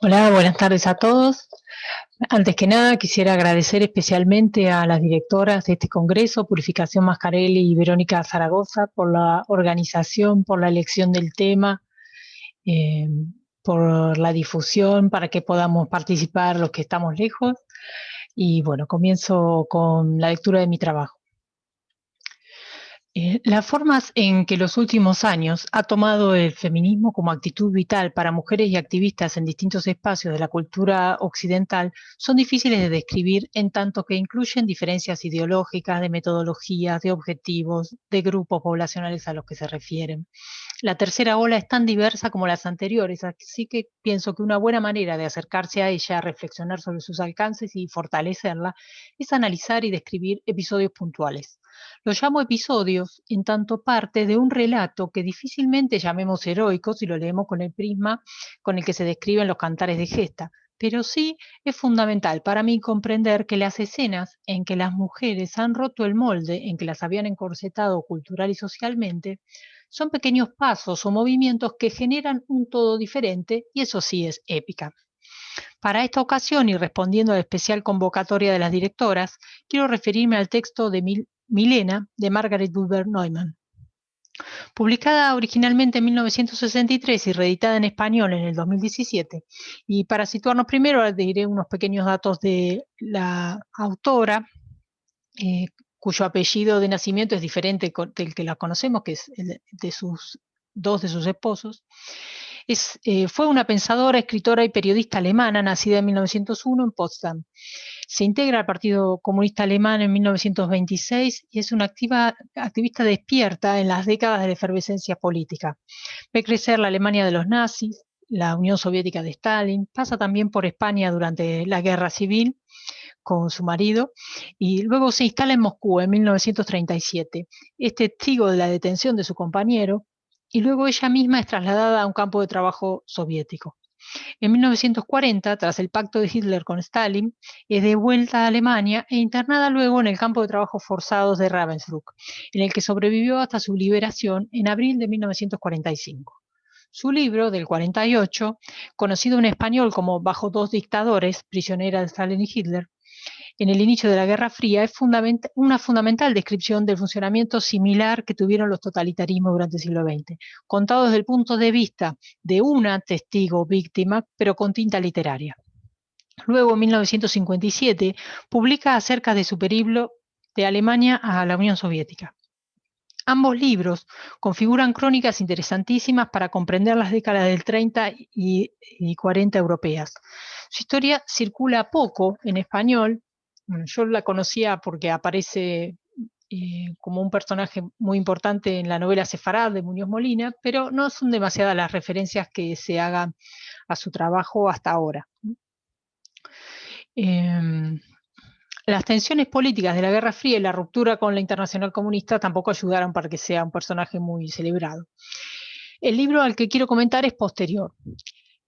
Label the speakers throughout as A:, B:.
A: Hola, buenas tardes a todos. Antes que nada, quisiera agradecer especialmente a las directoras de este congreso, Purificación Mascarelli y Verónica Zaragoza, por la organización, por la elección del tema, eh, por la difusión para que podamos participar los que estamos lejos. Y bueno, comienzo con la lectura de mi trabajo. Las formas en que los últimos años ha tomado el feminismo como actitud vital para mujeres y activistas en distintos espacios de la cultura occidental son difíciles de describir en tanto que incluyen diferencias ideológicas, de metodologías, de objetivos, de grupos poblacionales a los que se refieren. La tercera ola es tan diversa como las anteriores, así que pienso que una buena manera de acercarse a ella, reflexionar sobre sus alcances y fortalecerla, es analizar y describir episodios puntuales. Los llamo episodios en tanto parte de un relato que difícilmente llamemos heroico si lo leemos con el prisma con el que se describen los cantares de gesta, pero sí es fundamental para mí comprender que las escenas en que las mujeres han roto el molde en que las habían encorsetado cultural y socialmente son pequeños pasos o movimientos que generan un todo diferente y eso sí es épica. Para esta ocasión y respondiendo a la especial convocatoria de las directoras, quiero referirme al texto de Milena de Margaret Buber Neumann. Publicada originalmente en 1963 y reeditada en español en el 2017. Y para situarnos primero, diré unos pequeños datos de la autora, eh, cuyo apellido de nacimiento es diferente del que la conocemos, que es el de dos de sus esposos. Fue una pensadora, escritora y periodista alemana, nacida en 1901 en Potsdam. Se integra al Partido Comunista Alemán en 1926 y es una activista despierta en las décadas de la efervescencia política. Ve crecer la Alemania de los nazis, la Unión Soviética de Stalin, pasa también por España durante la Guerra Civil con su marido y luego se instala en Moscú en 1937. Es testigo de la detención de su compañero y luego ella misma es trasladada a un campo de trabajo soviético. En 1940, tras el pacto de Hitler con Stalin, es devuelta a Alemania e internada luego en el campo de trabajo forzados de Ravensbrück, en el que sobrevivió hasta su liberación en abril de 1945. Su libro, del 48, conocido en español como Bajo dos dictadores, prisionera de Stalin y Hitler, en el inicio de la Guerra Fría, es una fundamental descripción del funcionamiento similar que tuvieron los totalitarismos durante el siglo XX, contado desde el punto de vista de una testigo víctima, pero con tinta literaria. Luego, en 1957, publica acerca de su periplo de Alemania a la Unión Soviética. Ambos libros configuran crónicas interesantísimas para comprender las décadas del 30 y 40 europeas. Su historia circula poco en español. Yo la conocía porque aparece como un personaje muy importante en la novela Sefarad de Muñoz Molina, pero no son demasiadas las referencias que se hagan a su trabajo hasta ahora. Eh, las tensiones políticas de la Guerra Fría y la ruptura con la Internacional Comunista tampoco ayudaron para que sea un personaje muy celebrado. El libro al que quiero comentar es posterior.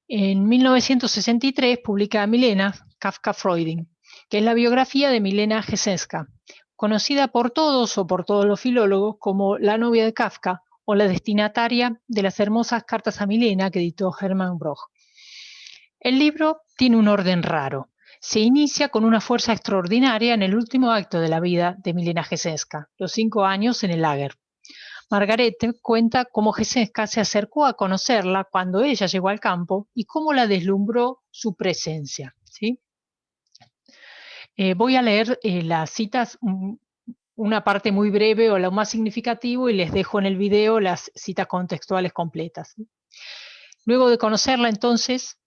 A: En 1963 publica Milena Kafka Freuding, que es la biografía de Milena Gesenska, conocida por todos o por todos los filólogos como la novia de Kafka o la destinataria de las hermosas cartas a Milena que editó Hermann Broch. El libro tiene un orden raro. Se inicia con una fuerza extraordinaria en el último acto de la vida de Milena Gesenska, los 5 años en el lager. Margarete cuenta cómo Gesenska se acercó a conocerla cuando ella llegó al campo y cómo la deslumbró su presencia. ¿Sí? Voy a leer las citas, una parte muy breve o lo más significativo, y les dejo en el video las citas contextuales completas. Luego de conocerla entonces,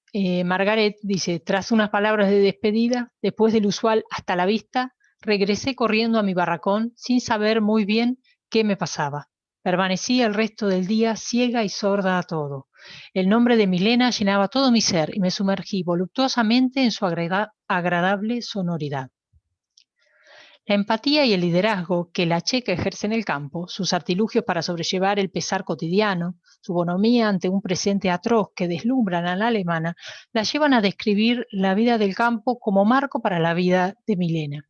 A: Margaret dice, tras unas palabras de despedida, después del usual hasta la vista, regresé corriendo a mi barracón sin saber muy bien qué me pasaba. Permanecí el resto del día ciega y sorda a todo. El nombre de Milena llenaba todo mi ser y me sumergí voluptuosamente en su agradable sonoridad. La empatía y el liderazgo que la checa ejerce en el campo, sus artilugios para sobrellevar el pesar cotidiano, su bonomía ante un presente atroz que deslumbran a la alemana, la llevan a describir la vida del campo como marco para la vida de Milena.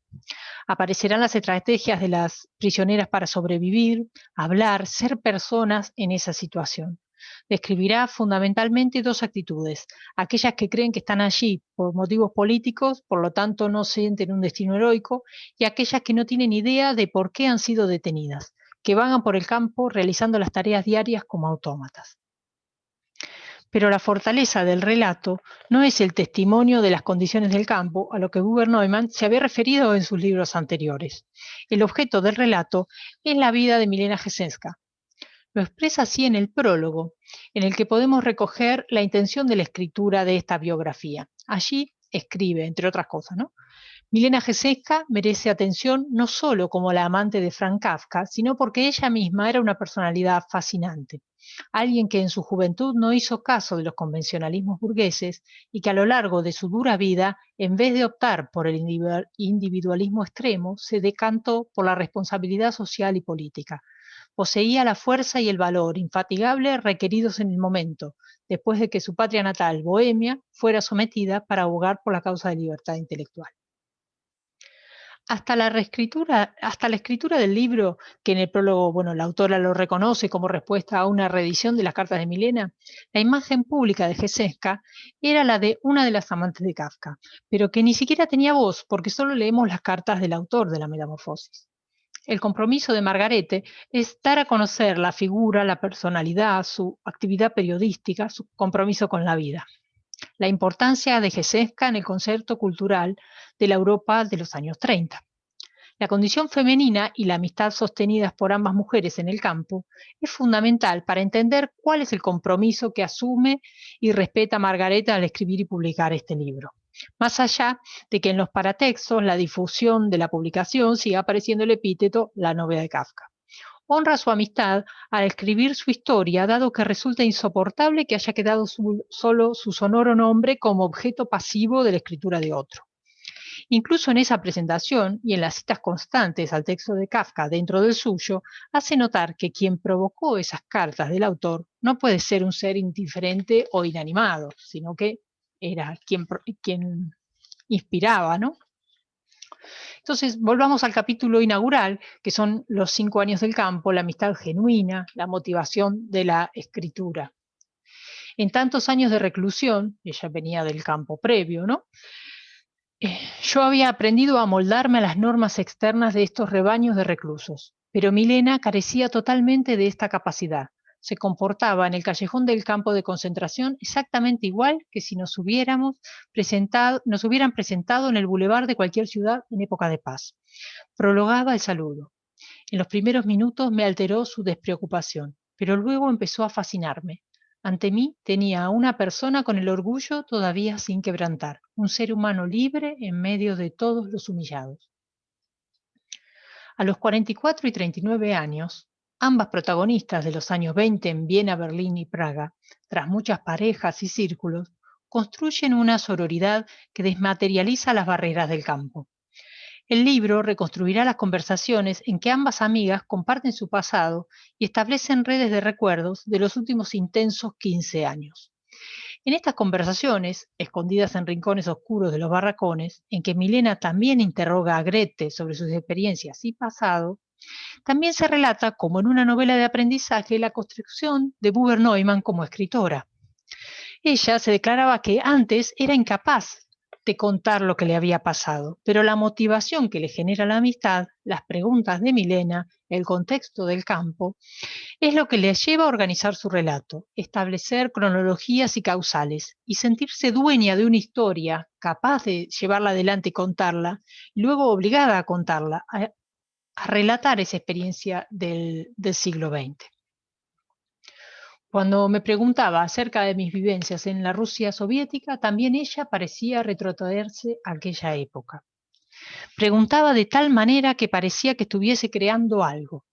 A: Aparecerán las estrategias de las prisioneras para sobrevivir, hablar, ser personas en esa situación. Describirá fundamentalmente dos actitudes: aquellas que creen que están allí por motivos políticos, por lo tanto no sienten un destino heroico, y aquellas que no tienen idea de por qué han sido detenidas, que vagan por el campo realizando las tareas diarias como autómatas. Pero la fortaleza del relato no es el testimonio de las condiciones del campo, a lo que Huber Neumann se había referido en sus libros anteriores. El objeto del relato es la vida de Milena Gesenska. Lo expresa así en el prólogo, en el que podemos recoger la intención de la escritura de esta biografía. Allí escribe, entre otras cosas, ¿no? Milena Gesenska merece atención no solo como la amante de Franz Kafka, sino porque ella misma era una personalidad fascinante. Alguien que en su juventud no hizo caso de los convencionalismos burgueses y que a lo largo de su dura vida, en vez de optar por el individualismo extremo, se decantó por la responsabilidad social y política. Poseía la fuerza y el valor infatigable requeridos en el momento, después de que su patria natal, Bohemia, fuera sometida para abogar por la causa de libertad intelectual. Hasta la escritura del libro, que en el prólogo, bueno, la autora lo reconoce como respuesta a una reedición de las cartas de Milena, la imagen pública de Gesenska era la de una de las amantes de Kafka, pero que ni siquiera tenía voz, porque solo leemos las cartas del autor de la Metamorfosis. El compromiso de Margarete es dar a conocer la figura, la personalidad, su actividad periodística, su compromiso con la vida. La importancia de Gesenska en el concepto cultural de la Europa de los años 30. La condición femenina y la amistad sostenidas por ambas mujeres en el campo es fundamental para entender cuál es el compromiso que asume y respeta Margareta al escribir y publicar este libro. Más allá de que en los paratextos, la difusión de la publicación, siga apareciendo el epíteto la novia de Kafka. Honra su amistad al escribir su historia, dado que resulta insoportable que haya quedado solo su sonoro nombre como objeto pasivo de la escritura de otro. Incluso en esa presentación y en las citas constantes al texto de Kafka dentro del suyo, hace notar que quien provocó esas cartas del autor no puede ser un ser indiferente o inanimado, sino que era quien inspiraba, ¿no? Entonces, volvamos al capítulo inaugural, que son los 5 años del campo, la amistad genuina, la motivación de la escritura. En tantos años de reclusión, ella venía del campo previo, ¿no? Yo había aprendido a moldarme a las normas externas de estos rebaños de reclusos, pero Milena carecía totalmente de esta capacidad. Se comportaba en el callejón del campo de concentración exactamente igual que si nos hubieran presentado en el bulevar de cualquier ciudad en época de paz. Prolongaba el saludo. En los primeros minutos me alteró su despreocupación, pero luego empezó a fascinarme. Ante mí tenía a una persona con el orgullo todavía sin quebrantar, un ser humano libre en medio de todos los humillados. A los 44 y 39 años, ambas protagonistas de los años 20 en Viena, Berlín y Praga, tras muchas parejas y círculos, construyen una sororidad que desmaterializa las barreras del campo. El libro reconstruirá las conversaciones en que ambas amigas comparten su pasado y establecen redes de recuerdos de los últimos intensos 15 años. En estas conversaciones, escondidas en rincones oscuros de los barracones, en que Milena también interroga a Grete sobre sus experiencias y pasado, también se relata, como en una novela de aprendizaje, la construcción de Buber Neumann como escritora. Ella se declaraba que antes era incapaz de contar lo que le había pasado, pero la motivación que le genera la amistad, las preguntas de Milena, el contexto del campo, es lo que le lleva a organizar su relato, establecer cronologías y causales, y sentirse dueña de una historia, capaz de llevarla adelante y contarla, y luego obligada a contarla, a relatar esa experiencia del siglo XX. Cuando me preguntaba acerca de mis vivencias en la Rusia soviética, también ella parecía retrotraerse a aquella época. Preguntaba de tal manera que parecía que estuviese creando algo.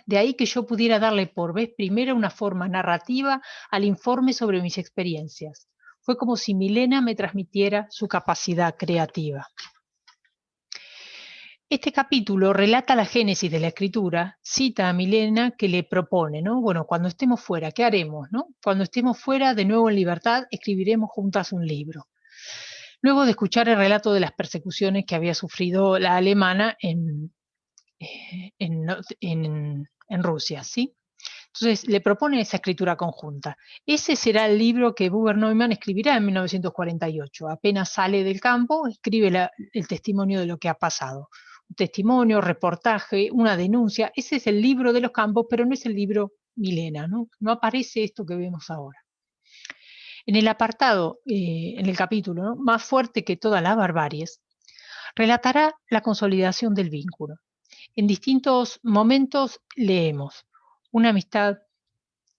A: De ahí que yo pudiera darle por vez primera una forma narrativa al informe sobre mis experiencias. Fue como si Milena me transmitiera su capacidad creativa. Este capítulo relata la génesis de la escritura, cita a Milena que le propone, ¿no? Bueno, cuando estemos fuera, ¿qué haremos, no? Cuando estemos fuera, de nuevo en libertad, escribiremos juntas un libro. Luego de escuchar el relato de las persecuciones que había sufrido la alemana en Rusia, ¿sí? Entonces le propone esa escritura conjunta. Ese será el libro que Buber Neumann escribirá en 1948. Apenas sale del campo, escribe el testimonio de lo que ha pasado. Un testimonio, reportaje, una denuncia. Ese es el libro de los campos, pero no es el libro Milena, ¿no? No aparece esto que vemos ahora. En el apartado, en el capítulo, ¿no?, más fuerte que todas las barbaries, relatará la consolidación del vínculo. En distintos momentos leemos: una amistad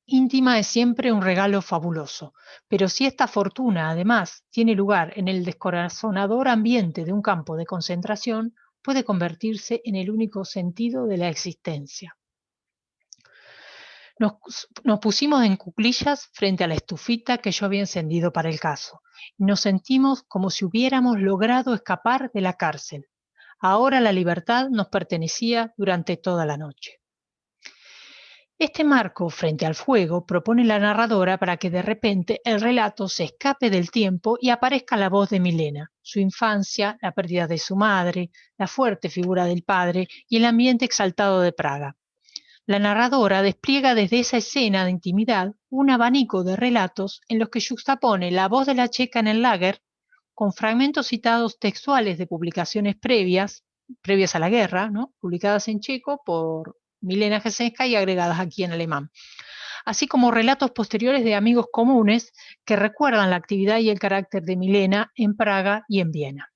A: íntima es siempre un regalo fabuloso, pero si esta fortuna, además, tiene lugar en el descorazonador ambiente de un campo de concentración, puede convertirse en el único sentido de la existencia. Nos pusimos en cuclillas frente a la estufita que yo había encendido para el caso, y nos sentimos como si hubiéramos logrado escapar de la cárcel. Ahora la libertad nos pertenecía durante toda la noche. Este marco frente al fuego propone la narradora para que de repente el relato se escape del tiempo y aparezca la voz de Milena, su infancia, la pérdida de su madre, la fuerte figura del padre y el ambiente exaltado de Praga. La narradora despliega desde esa escena de intimidad un abanico de relatos en los que juxtapone la voz de la checa en el lager con fragmentos citados textuales de publicaciones previas a la guerra, ¿no?, publicadas en checo por Milena Gesenska y agregadas aquí en alemán, así como relatos posteriores de amigos comunes que recuerdan la actividad y el carácter de Milena en Praga y en Viena.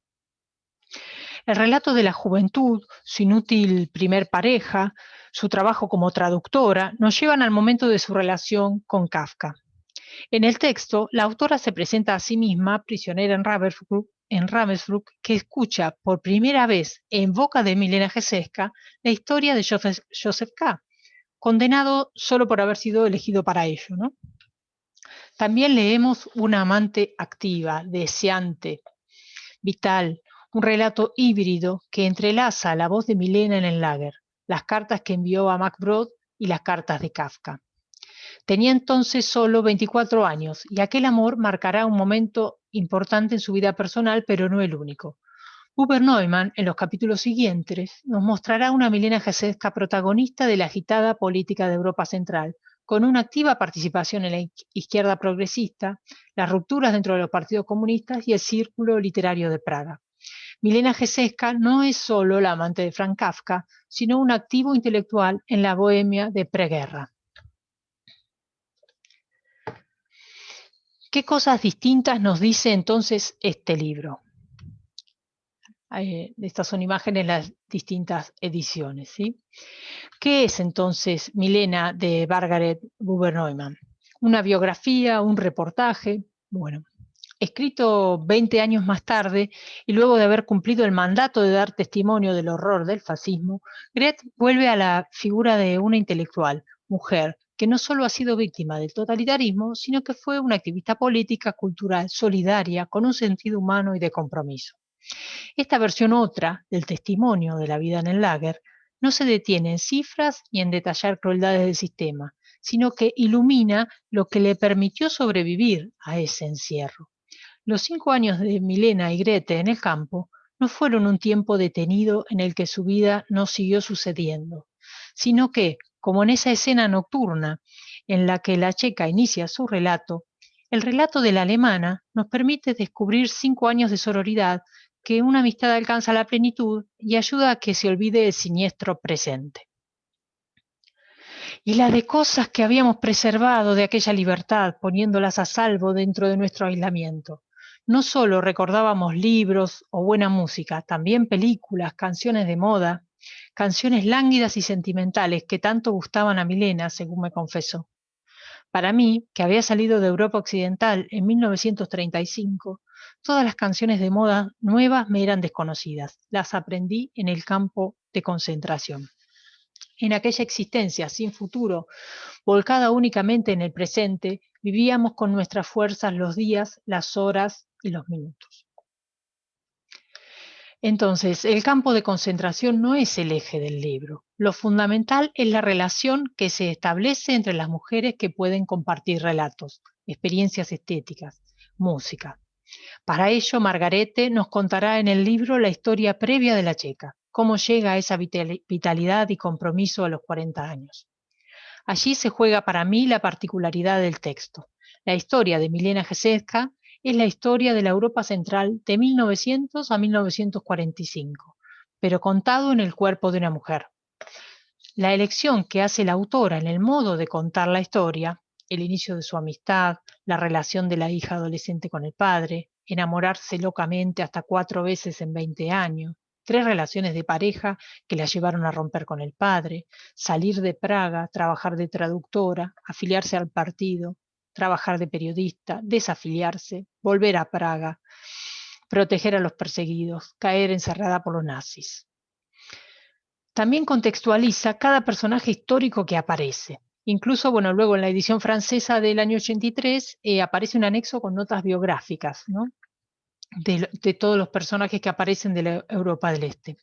A: El relato de la juventud, su inútil primer pareja, su trabajo como traductora, nos llevan al momento de su relación con Kafka. En el texto, la autora se presenta a sí misma prisionera en Ravensbrück, que escucha por primera vez en boca de Milena Gesenska la historia de Joseph K., condenado solo por haber sido elegido para ello, ¿no? También leemos una amante activa, deseante, vital, un relato híbrido que entrelaza la voz de Milena en el lager, las cartas que envió a Max Brod y las cartas de Kafka. Tenía entonces solo 24 años y aquel amor marcará un momento importante en su vida personal, pero no el único. Buber Neumann, en los capítulos siguientes, nos mostrará una Milena Gesenska protagonista de la agitada política de Europa Central, con una activa participación en la izquierda progresista, las rupturas dentro de los partidos comunistas y el círculo literario de Praga. Milena Gesenska no es solo la amante de Franz Kafka, sino un activo intelectual en la Bohemia de preguerra. ¿Qué cosas distintas nos dice entonces este libro? Estas son imágenes de las distintas ediciones, ¿sí? ¿Qué es entonces Milena de Margaret Buber Neumann? ¿Una biografía, un reportaje? Bueno, escrito 20 años más tarde y luego de haber cumplido el mandato de dar testimonio del horror del fascismo, Goethe vuelve a la figura de una intelectual, mujer, que no solo ha sido víctima del totalitarismo, sino que fue una activista política, cultural, solidaria, con un sentido humano y de compromiso. Esta versión otra del testimonio de la vida en el lager no se detiene en cifras ni en detallar crueldades del sistema, sino que ilumina lo que le permitió sobrevivir a ese encierro. Los 5 años de Milena y Grete en el campo no fueron un tiempo detenido en el que su vida no siguió sucediendo, sino que, como en esa escena nocturna en la que la checa inicia su relato, el relato de la alemana nos permite descubrir 5 años de sororidad que una amistad alcanza la plenitud y ayuda a que se olvide el siniestro presente. Y la de cosas que habíamos preservado de aquella libertad, poniéndolas a salvo dentro de nuestro aislamiento. No solo recordábamos libros o buena música, también películas, canciones de moda, canciones lánguidas y sentimentales que tanto gustaban a Milena, según me confesó. Para mí, que había salido de Europa Occidental en 1935, todas las canciones de moda nuevas me eran desconocidas. Las aprendí en el campo de concentración. En aquella existencia sin futuro, volcada únicamente en el presente, vivíamos con nuestras fuerzas los días, las horas y los minutos. Entonces, el campo de concentración no es el eje del libro. Lo fundamental es la relación que se establece entre las mujeres que pueden compartir relatos, experiencias estéticas, música. Para ello, Margarete nos contará en el libro la historia previa de la checa, cómo llega a esa vitalidad y compromiso a los 40 años. Allí se juega para mí la particularidad del texto. La historia de Milena Geseska es la historia de la Europa Central de 1900 a 1945, pero contado en el cuerpo de una mujer. La elección que hace la autora en el modo de contar la historia, el inicio de su amistad, la relación de la hija adolescente con el padre, enamorarse locamente hasta 4 veces en 20 años, 3 relaciones de pareja que la llevaron a romper con el padre, salir de Praga, trabajar de traductora, afiliarse al partido, trabajar de periodista, desafiliarse, volver a Praga, proteger a los perseguidos, caer encerrada por los nazis. También contextualiza cada personaje histórico que aparece. Incluso, bueno, luego en la edición francesa del año 83 aparece un anexo con notas biográficas, ¿no? de todos los personajes que aparecen de la Europa del Este.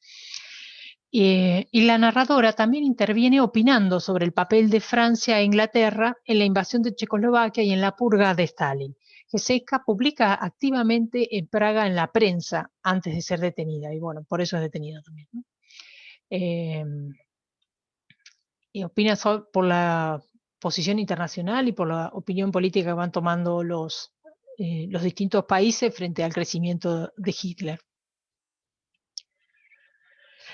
A: Y la narradora también interviene opinando sobre el papel de Francia e Inglaterra en la invasión de Checoslovaquia y en la purga de Stalin. Geseska publica activamente en Praga en la prensa antes de ser detenida, y bueno, por eso es detenida también, ¿no? Eh, y opina por la posición internacional y por la opinión política que van tomando los distintos países frente al crecimiento de Hitler.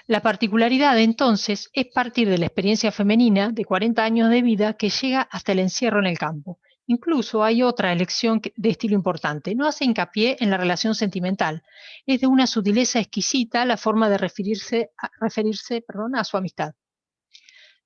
A: La particularidad, entonces, es partir de la experiencia femenina de 40 años de vida que llega hasta el encierro en el campo. Incluso hay otra elección de estilo importante. No hace hincapié en la relación sentimental. Es de una sutileza exquisita la forma de referirse a su amistad.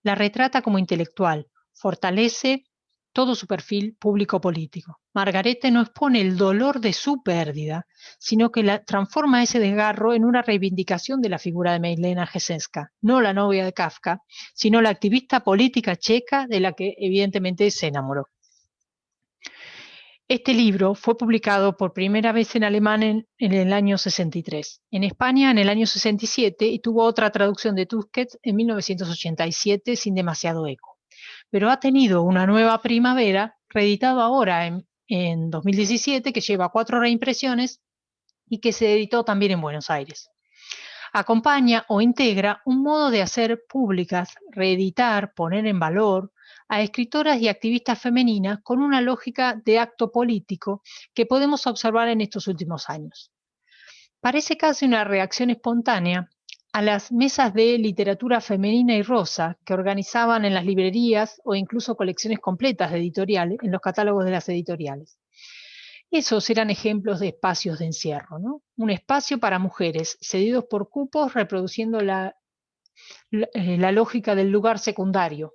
A: La retrata como intelectual, fortalece todo su perfil público-político. Margarete no expone el dolor de su pérdida, sino que transforma ese desgarro en una reivindicación de la figura de Milena Geseska, no la novia de Kafka, sino la activista política checa de la que evidentemente se enamoró. Este libro fue publicado por primera vez en alemán en el año 63, en España en el año 67 y tuvo otra traducción de Tusquets en 1987 sin demasiado eco. Pero ha tenido una nueva primavera, reeditado ahora en 2017, que lleva 4 reimpresiones y que se editó también en Buenos Aires. Acompaña o integra un modo de hacer públicas, reeditar, poner en valor a escritoras y activistas femeninas con una lógica de acto político que podemos observar en estos últimos años. Parece casi una reacción espontánea a las mesas de literatura femenina y rosa que organizaban en las librerías o incluso colecciones completas de editoriales en los catálogos de las editoriales. Esos eran ejemplos de espacios de encierro, ¿no? Un espacio para mujeres cedidos por cupos reproduciendo la lógica del lugar secundario.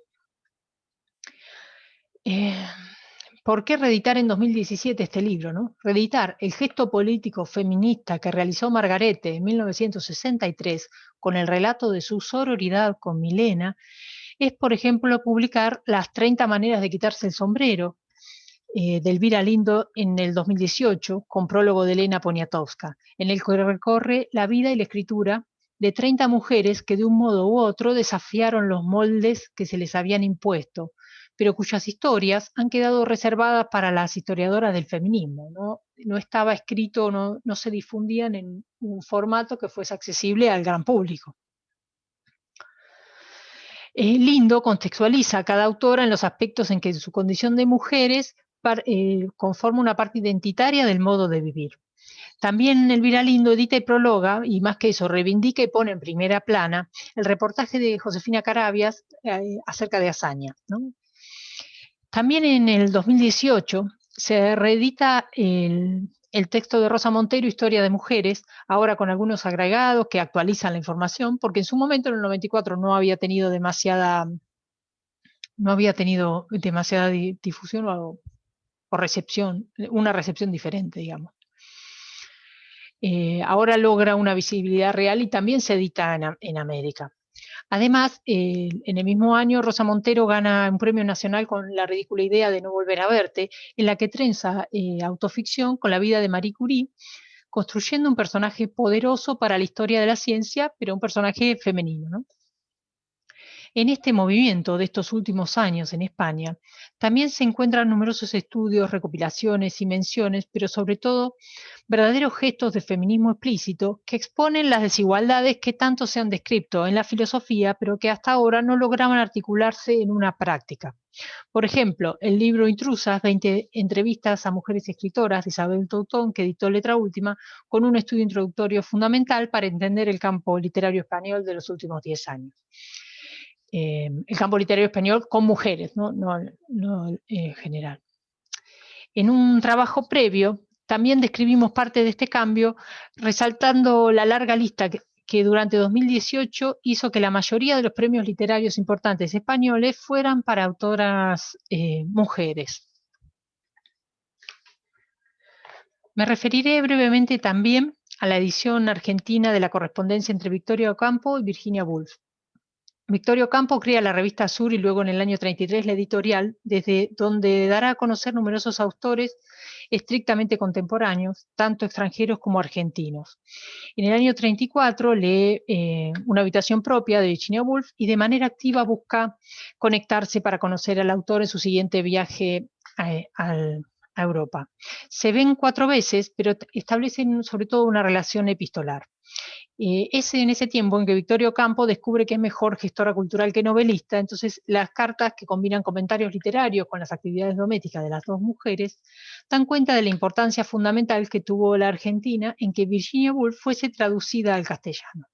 A: ¿Por qué reeditar en 2017 este libro, no? Reeditar el gesto político feminista que realizó Margarete en 1963 con el relato de su sororidad con Milena es, por ejemplo, publicar Las 30 maneras de quitarse el sombrero, de Elvira Lindo en el 2018, con prólogo de Elena Poniatowska, en el que recorre la vida y la escritura de 30 mujeres que de un modo u otro desafiaron los moldes que se les habían impuesto, pero cuyas historias han quedado reservadas para las historiadoras del feminismo. No estaba escrito, no se difundían en un formato que fuese accesible al gran público. Lindo contextualiza a cada autora en los aspectos en que su condición de mujeres conforma una parte identitaria del modo de vivir. También Elvira Lindo edita y prologa, y más que eso, reivindica y pone en primera plana el reportaje de Josefina Carabias acerca de Azaña, ¿no? También en el 2018 se reedita el texto de Rosa Montero, Historia de Mujeres, ahora con algunos agregados que actualizan la información, porque en su momento, en el 94, no había tenido demasiada difusión o recepción, una recepción diferente, digamos. Ahora logra una visibilidad real y también se edita en América. Además, en el mismo año, Rosa Montero gana un premio nacional con La ridícula idea de no volver a verte, en la que trenza autoficción con la vida de Marie Curie, construyendo un personaje poderoso para la historia de la ciencia, pero un personaje femenino, ¿no? En este movimiento de estos últimos años en España, también se encuentran numerosos estudios, recopilaciones y menciones, pero sobre todo verdaderos gestos de feminismo explícito que exponen las desigualdades que tanto se han descrito en la filosofía, pero que hasta ahora no lograban articularse en una práctica. Por ejemplo, el libro Intrusas, 20 entrevistas a mujeres escritoras de Isabel Toutón, que editó Letra Última, con un estudio introductorio fundamental para entender el campo literario español de los últimos 10 años. El campo literario español con mujeres, no en general. En un trabajo previo, también describimos parte de este cambio, resaltando la larga lista que durante 2018 hizo que la mayoría de los premios literarios importantes españoles fueran para autoras mujeres. Me referiré brevemente también a la edición argentina de la correspondencia entre Victoria Ocampo y Virginia Woolf. Victoria Ocampo crea la revista Sur y luego en el año 33 la editorial, desde donde dará a conocer numerosos autores estrictamente contemporáneos, tanto extranjeros como argentinos. En el año 34 lee Una habitación propia de Virginia Woolf y de manera activa busca conectarse para conocer al autor en su siguiente viaje a Europa. Se ven 4 veces, pero establecen sobre todo una relación epistolar. Es en ese tiempo en que Victoria Ocampo descubre que es mejor gestora cultural que novelista, entonces las cartas que combinan comentarios literarios con las actividades domésticas de las dos mujeres dan cuenta de la importancia fundamental que tuvo la Argentina en que Virginia Woolf fuese traducida al castellano.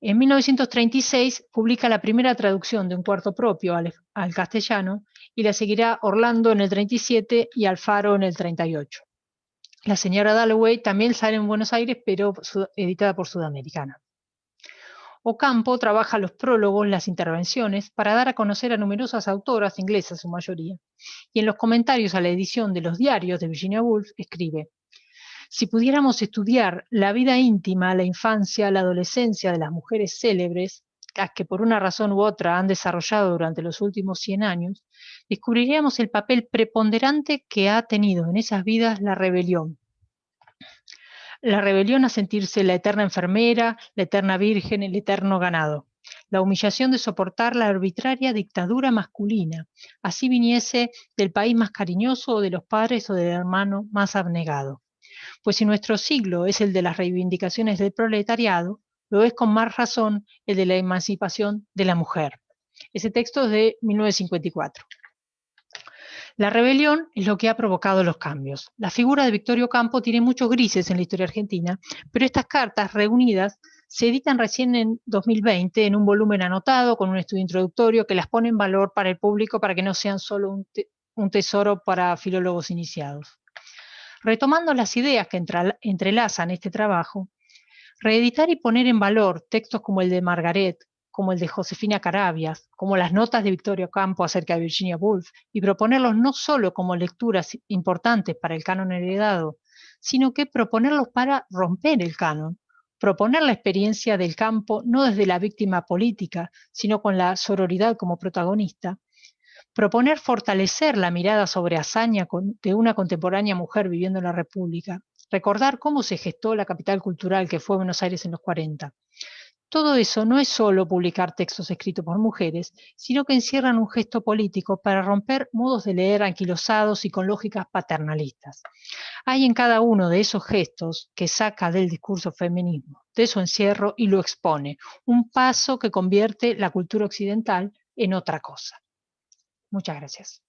A: En 1936 publica la primera traducción de Un cuarto propio al castellano y la seguirá Orlando en el 37 y Alfaro en el 38. La señora Dalloway también sale en Buenos Aires, pero editada por Sudamericana. Ocampo trabaja los prólogos, las intervenciones, para dar a conocer a numerosas autoras, inglesas su mayoría, y en los comentarios a la edición de los diarios de Virginia Woolf escribe: si pudiéramos estudiar la vida íntima, la infancia, la adolescencia de las mujeres célebres, las que por una razón u otra han desarrollado durante los últimos 100 años, descubriríamos el papel preponderante que ha tenido en esas vidas la rebelión. La rebelión a sentirse la eterna enfermera, la eterna virgen, el eterno ganado. La humillación de soportar la arbitraria dictadura masculina, así viniese del país más cariñoso o de los padres o del hermano más abnegado. Pues si nuestro siglo es el de las reivindicaciones del proletariado, lo es con más razón el de la emancipación de la mujer. Ese texto es de 1954. La rebelión es lo que ha provocado los cambios. La figura de Victoria Ocampo tiene muchos grises en la historia argentina, pero estas cartas reunidas se editan recién en 2020 en un volumen anotado con un estudio introductorio que las pone en valor para el público para que no sean solo un tesoro para filólogos iniciados. Retomando las ideas que entrelazan este trabajo, reeditar y poner en valor textos como el de Margaret, como el de Josefina Carabias, como las notas de Victoria Ocampo acerca de Virginia Woolf, y proponerlos no solo como lecturas importantes para el canon heredado, sino que proponerlos para romper el canon, proponer la experiencia del campo no desde la víctima política, sino con la sororidad como protagonista, proponer fortalecer la mirada sobre hazaña de una contemporánea mujer viviendo en la República, recordar cómo se gestó la capital cultural que fue Buenos Aires en los 40. Todo eso no es solo publicar textos escritos por mujeres, sino que encierran un gesto político para romper modos de leer anquilosados y con lógicas paternalistas. Hay en cada uno de esos gestos que saca del discurso feminismo, de su encierro y lo expone, un paso que convierte la cultura occidental en otra cosa. Muchas gracias.